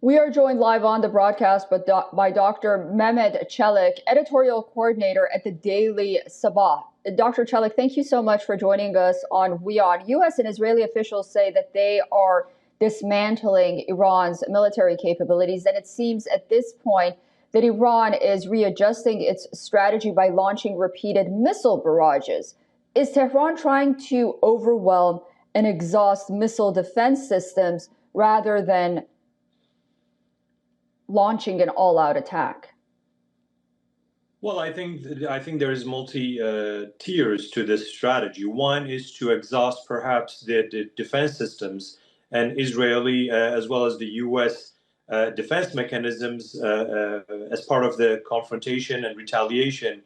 We are joined live on the broadcast by Dr. Mehmet Çelik, editorial coordinator at the Daily Sabah. Dr. Çelik, thank you so much for joining us on WION. U.S. and Israeli officials say that they are dismantling Iran's military capabilities, and it seems at this point that Iran is readjusting its strategy by launching repeated missile barrages. Is Tehran trying to overwhelm and exhaust missile defense systems rather than launching an all-out attack? Well, I think there is multi tiers to this strategy. One is to exhaust perhaps the defense systems and Israeli as well as the U.S. Defense mechanisms as part of the confrontation and retaliation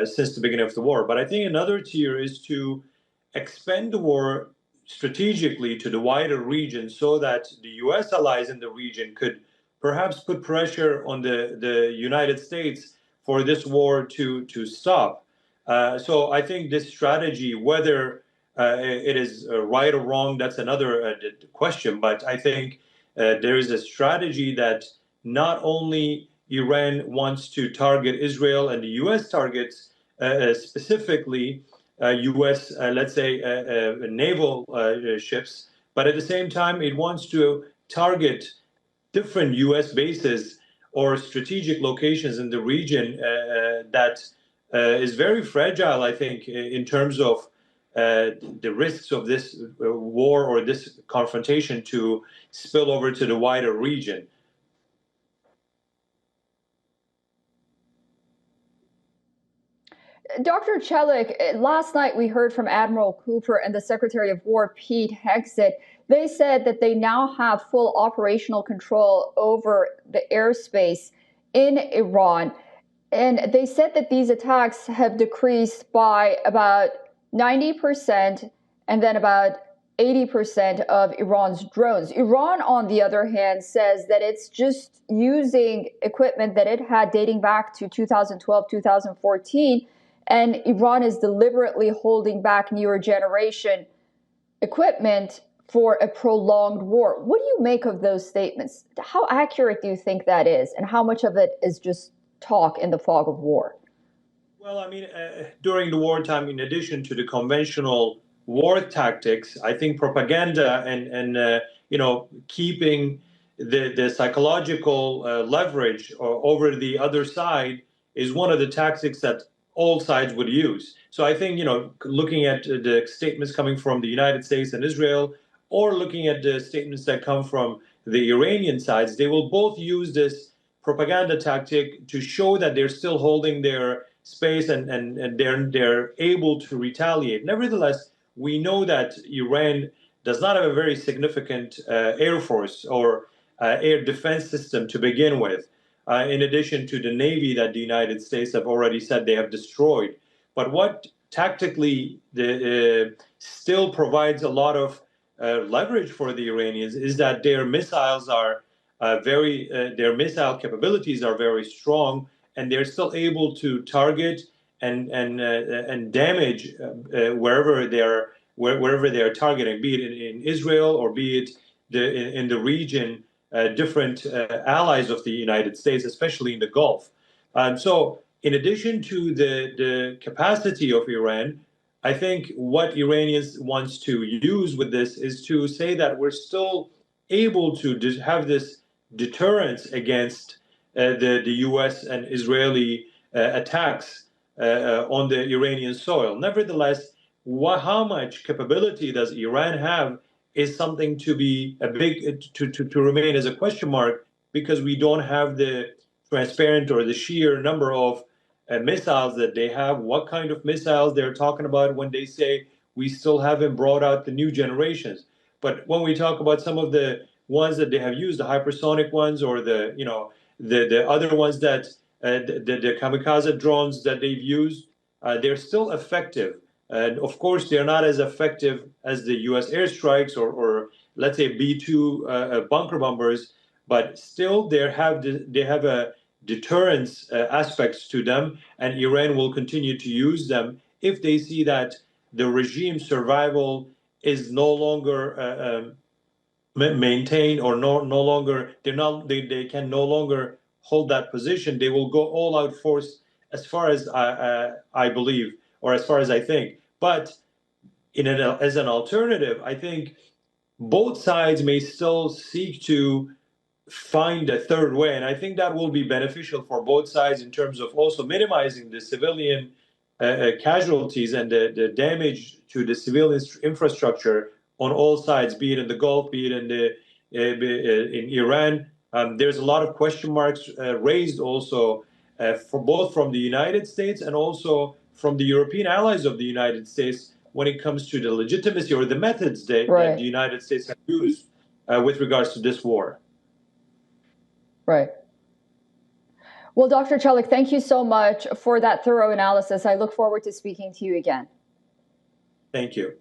since the beginning of the war. But I think another tier is to expand the war strategically to the wider region so that the U.S. allies in the region could perhaps put pressure on the United States for this war to stop. So I think this strategy, whether it is right or wrong, that's another question. But I think there is a strategy that not only Iran wants to target Israel and the U.S. targets specifically U.S. Let's say naval ships, but at the same time it wants to target different U.S. bases or strategic locations in the region that is very fragile, I think, in terms of the risks of this war or this confrontation to spill over to the wider region. Dr. Çelik, last night we heard from Admiral Cooper and the Secretary of War, Pete Hegseth. They said that they now have full operational control over the airspace in Iran. And they said that these attacks have decreased by about 90% and then about 80% of Iran's drones. Iran, on the other hand, says that it's just using equipment that it had dating back to 2012, 2014. And Iran is deliberately holding back newer generation equipment for a prolonged war. What do you make of those statements? How accurate do you think that is? And how much of it is just talk in the fog of war? Well, I mean, during the wartime, in addition to the conventional war tactics, I think propaganda and keeping the psychological leverage over the other side is one of the tactics that all sides would use. So I think, looking at the statements coming from the United States and Israel, or looking at the statements that come from the Iranian sides, they will both use this propaganda tactic to show that they're still holding their space and they're able to retaliate. Nevertheless, we know that Iran does not have a very significant air force or air defense system to begin with, in addition to the Navy that the United States have already said they have destroyed. But what tactically still provides a lot of leverage for the Iranians is that their missiles are their missile capabilities are very strong, and they're still able to target and damage wherever they are targeting, be it in Israel or be it in the region, different allies of the United States, especially in the Gulf. So, in addition to the capacity of Iran, I think what Iranians wants to use with this is to say that we're still able to have this deterrence against the U.S. and Israeli attacks on the Iranian soil. Nevertheless, how much capability does Iran have is something to be to remain as a question mark, because we don't have the transparent or the sheer number of missiles that they have, what kind of missiles they're talking about when they say we still haven't brought out the new generations. But when we talk about some of the ones that they have used, the hypersonic ones, or the other ones that the kamikaze drones that they've used, they're still effective. And of course, they're not as effective as the U.S. airstrikes or let's say B-2 bunker bombers, but still they have a deterrence aspects to them, and Iran will continue to use them if they see that the regime survival is no longer maintain or no longer they can no longer hold that position, they will go all out force as far as I believe, or as far as I think. But as an alternative, I think both sides may still seek to find a third way, and I think that will be beneficial for both sides in terms of also minimizing the civilian casualties and the damage to the civilian infrastructure on all sides, be it in the Gulf, be it in Iran. There's a lot of question marks raised also for both from the United States and also from the European allies of the United States when it comes to the legitimacy or the methods that the United States have used with regards to this war. Right. Well, Dr. Celik, thank you so much for that thorough analysis. I look forward to speaking to you again. Thank you.